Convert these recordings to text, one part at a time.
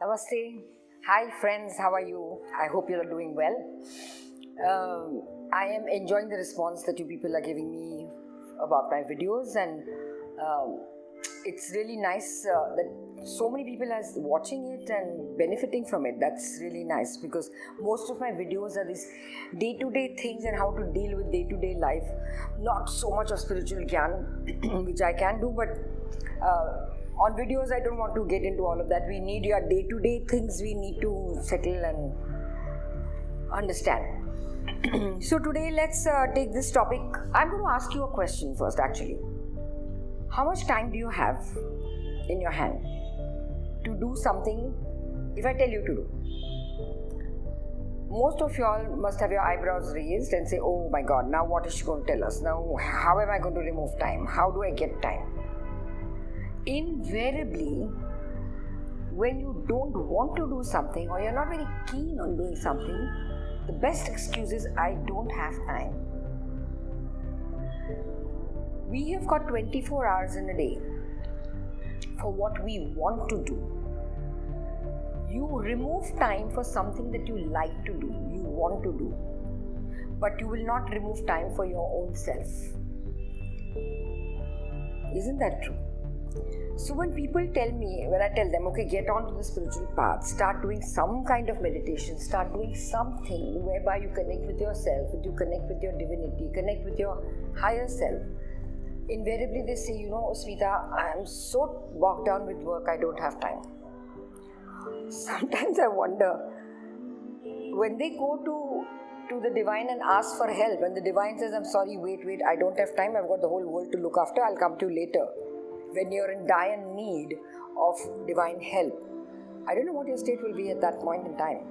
Namaste. Hi friends, how are you? I hope you are doing well. I am enjoying the response that you people are giving me about my videos, and it's really nice that so many people are watching it and benefiting from it. That's really nice because most of my videos are these day-to-day things and how to deal with day-to-day life. Not so much of spiritual gyan, which I can do, but on videos I don't want to get into all of that. We need your day-to-day things we need to settle and understand. So today let's take this topic. I'm going to ask you a question first actually. How much time do you have in your hand to do something if I tell you to do? Most of y'all must have your eyebrows raised and say, oh my god, now what is she going to tell us? Now how am I going to remove time? How do I get time? Invariably, when you don't want to do something or you're not very keen on doing something, the best excuse is I don't have time. We have got 24 hours in a day for what we want to do. You remove time for something that you like to do, you want to do, but you will not remove time for your own self. Isn't that true? So when people tell me, when I tell them, okay, get onto the spiritual path, start doing some kind of meditation, start doing something whereby you connect with yourself, you connect with your divinity, connect with your higher self. Invariably they say, Smita, I am so bogged down with work, I don't have time. Sometimes I wonder, when they go to the divine and ask for help, and the divine says, I'm sorry, wait, I don't have time, I've got the whole world to look after, I'll come to you later. When you're in dire need of divine help, I don't know what your state will be at that point in time.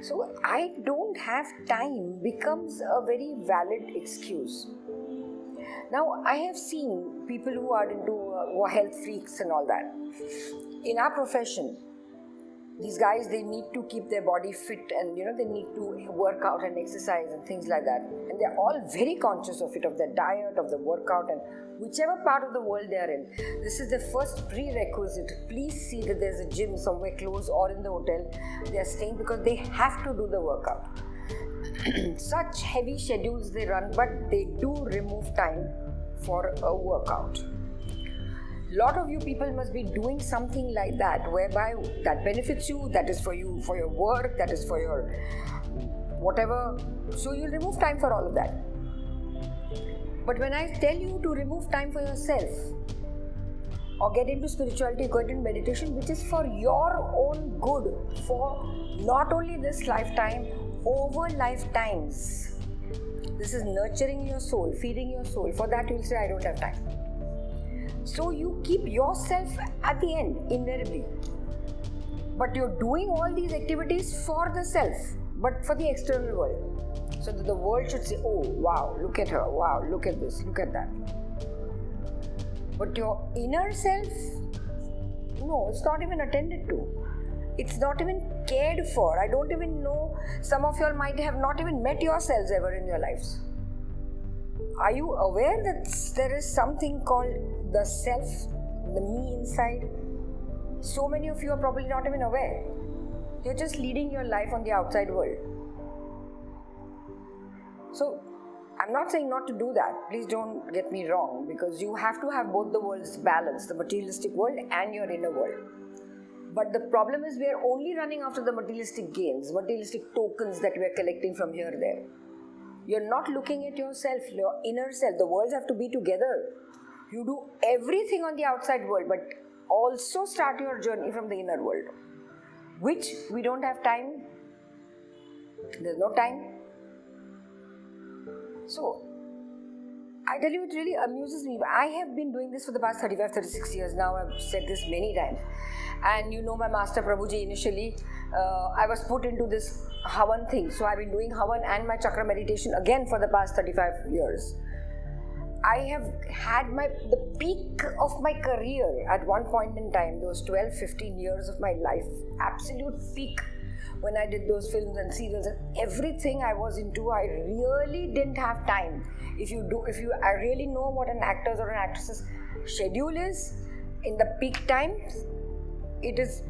So I don't have time becomes a very valid excuse. Now I have seen people who are who are health freaks and all that. In our profession, these guys, they need to keep their body fit and they need to work out and exercise and things like that. And they're all very conscious of it, of their diet, of the workout, and whichever part of the world they are in. This is the first prerequisite. Please see that there's a gym somewhere close or in the hotel they are staying, because they have to do the workout. Such heavy schedules they run, but they do remove time for a workout. Lot of you people must be doing something like that, whereby that benefits you, that is for you, for your work, that is for your whatever. So you'll remove time for all of that. But when I tell you to remove time for yourself, or get into spirituality, get into meditation, which is for your own good, for not only this lifetime, over lifetimes. This is nurturing your soul, feeding your soul. For that you'll say, I don't have time. So you keep yourself at the end, invariably. But you're doing all these activities for the self, but for the external world. So that the world should say, oh, wow, look at her, wow, look at this, look at that. But your inner self, no, it's not even attended to. It's not even cared for. I don't even know, some of you all might have not even met yourselves ever in your lives. Are you aware that there is something called the self, the me inside? So many of you are probably not even aware. You're just leading your life on the outside world. So, I'm not saying not to do that. Please don't get me wrong, because you have to have both the worlds balanced, the materialistic world and your inner world. But the problem is we are only running after the materialistic gains, materialistic tokens that we are collecting from here and there. You're not looking at yourself, your inner self. The worlds have to be together. You do everything on the outside world, but also start your journey from the inner world, which we don't have time. There's no time. So, I tell you, it really amuses me. I have been doing this for the past 35-36 years now. I've said this many times. And my Master Prabhuji initially, I was put into this Havan thing. So I've been doing Havan and my chakra meditation again for the past 35 years. I have had the peak of my career at one point in time, those 12-15 years of my life, absolute peak. When I did those films and serials and everything I was into, I really didn't have time. I really know what an actor's or an actress's schedule is in the peak times, it is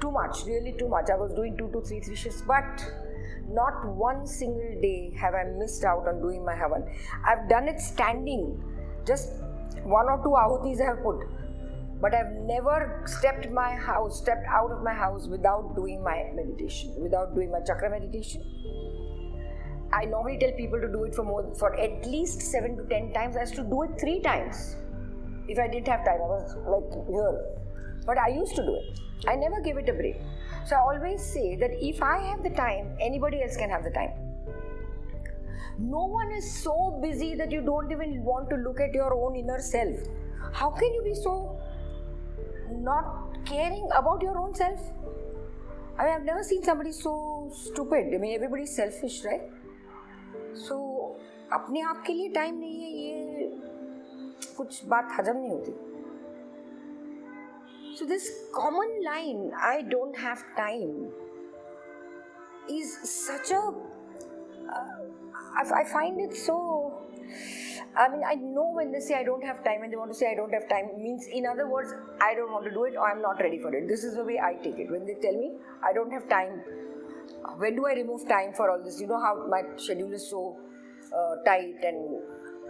too much, really too much. I was doing 2 to 3 shifts, but not one single day have I missed out on doing my Havan. I've done it standing, just 1 or 2 ahutis I have put, but I've never stepped out of my house without doing my meditation, without doing my chakra meditation. I normally tell people to do it for at least 7 to 10 times. I used to do it 3 times. If I didn't have time, I was like here. But I used to do it. I never give it a break. So I always say that if I have the time, anybody else can have the time. No one is so busy that you don't even want to look at your own inner self. How can you be so not caring about your own self? I mean, I've never seen somebody so stupid. I mean, everybody's selfish, right? So, अपने आप के लिए time नहीं है, ये कुछ बात हजम नहीं होती. So this common line, I don't have time, is such a, I find it so, I mean, I know when they say I don't have time and they want to say I don't have time, means in other words, I don't want to do it or I'm not ready for it. This is the way I take it. When they tell me I don't have time, when do I remove time for all this? You know how my schedule is so tight, and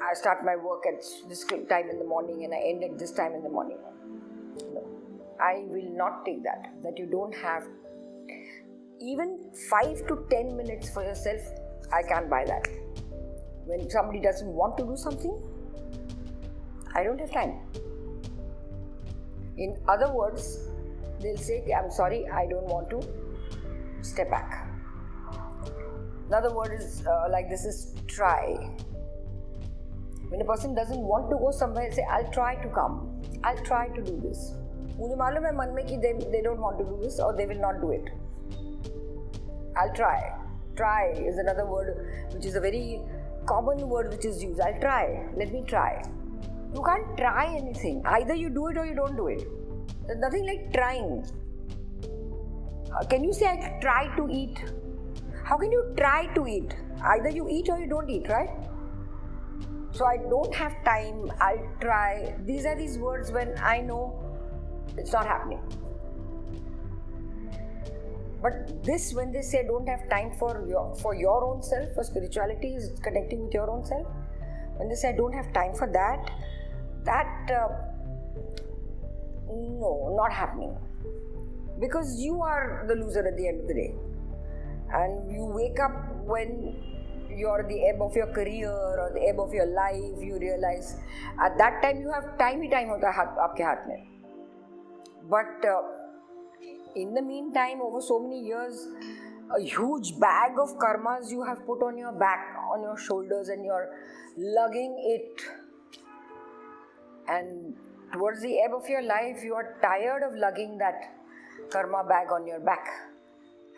I start my work at this time in the morning and I end at this time in the morning. No, I will not take that you don't have even 5 to 10 minutes for yourself. I can't buy that. When somebody doesn't want to do something, I don't have time. In other words, they'll say, I'm sorry, I don't want to, step back. Another word is like this is try. When a person doesn't want to go somewhere, say, I'll try to come. I'll try to do this. मुझे मालूम है मन में कि they don't want to do this or they will not do it. I'll try. Try is another word which is a very common word which is used. I'll try. Let me try. You can't try anything. Either you do it or you don't do it. There's nothing like trying. Can you say I try to eat? How can you try to eat? Either you eat or you don't eat, right? So I don't have time. I'll try. These are these words when I know it's not happening. But this, when they say don't have time for your own self, for spirituality is connecting with your own self. When they say I don't have time for that, no, not happening. Because you are the loser at the end of the day. And you wake up when you're the ebb of your career or the ebb of your life, you realize at that time you have time hota hai aapke haath mein. But in the meantime, over so many years, a huge bag of karmas you have put on your back, on your shoulders, and you're lugging it. And towards the ebb of your life, you are tired of lugging that karma bag on your back.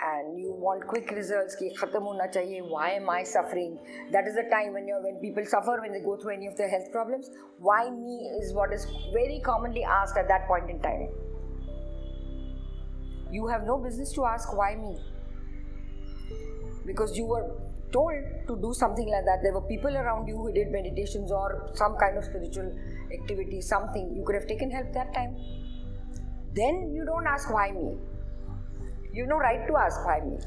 And you want quick results, ki khatam hona chahiye, why am I suffering? That is the time when people suffer, when they go through any of their health problems. Why me is what is very commonly asked at that point in time. You have no business to ask why me. Because you were told to do something like that. There were people around you who did meditations or some kind of spiritual activity, something. You could have taken help that time. Then you don't ask why me. You have no right to ask why me.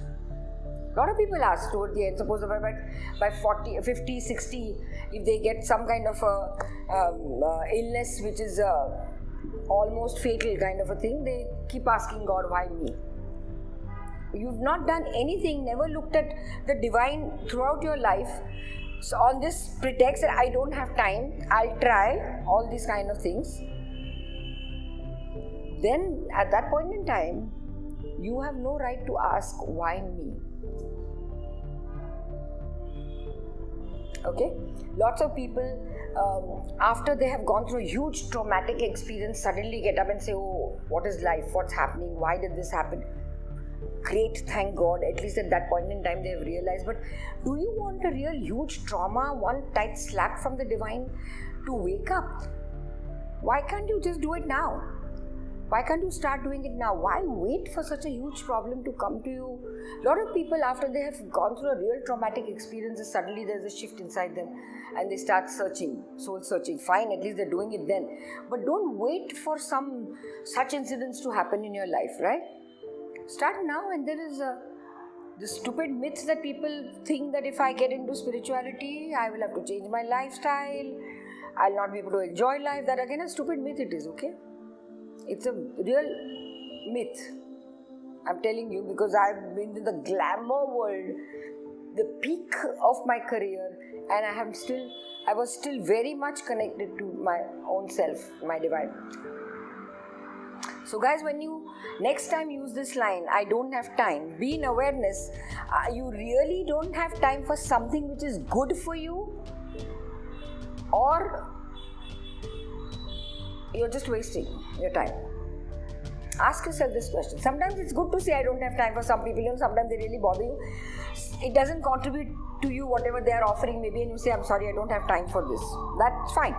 A lot of people ask toward the end, suppose by 40, 50, 60, if they get some kind of illness which is almost fatal kind of a thing, they keep asking God, why me? You've not done anything, never looked at the divine throughout your life. So on this pretext that I don't have time, I'll try all these kind of things. Then at that point in time, you have no right to ask why me. Okay? Lots of people, after they have gone through a huge traumatic experience, suddenly get up and say, oh, what is life? What's happening? Why did this happen? Great, thank God. At least at that point in time they have realized. But do you want a real huge trauma, one tight slap from the divine to wake up? Why can't you just do it now? Why can't you start doing it now? Why wait for such a huge problem to come to you? A lot of people, after they have gone through a real traumatic experience, suddenly there's a shift inside them and they start searching, soul searching. Fine, at least they're doing it then. But don't wait for some such incidents to happen in your life, right? Start now. And there is the stupid myths that people think that if I get into spirituality, I will have to change my lifestyle. I'll not be able to enjoy life. That again a stupid myth it is, okay? It's a real myth. I'm telling you, because I've been in the glamour world, the peak of my career, and I was still very much connected to my own self, my divine. So guys, when you next time use this line, I don't have time, be in awareness. You really don't have time for something which is good for you, or you're just wasting your time. Ask yourself this question. Sometimes it's good to say I don't have time for some people, sometimes they really bother you. It doesn't contribute to you whatever they are offering maybe, and you say, I'm sorry, I don't have time for this. That's fine.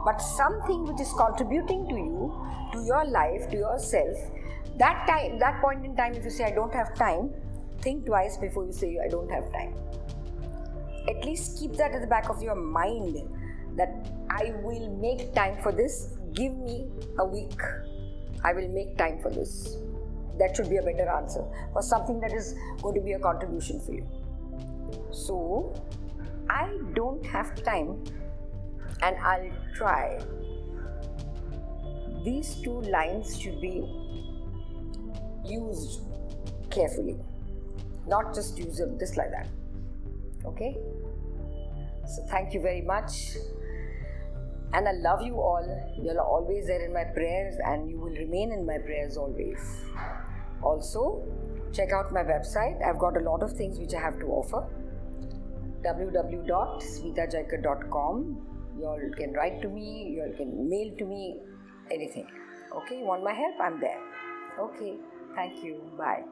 But something which is contributing to you, to your life, to yourself, that point in time, if you say I don't have time, think twice before you say I don't have time. At least keep that at the back of your mind, that I will make time for this. Give me a week. I will make time for this. That should be a better answer for something that is going to be a contribution for you. So, I don't have time and I'll try. These two lines should be used carefully, not just use them just like that. Okay? So, thank you very much. And I love you all. You're always there in my prayers, and you will remain in my prayers always. Also, check out my website. I've got a lot of things which I have to offer. www.smitajayakar.com. You all can write to me, you all can mail to me, anything. Okay, you want my help? I'm there. Okay, thank you. Bye.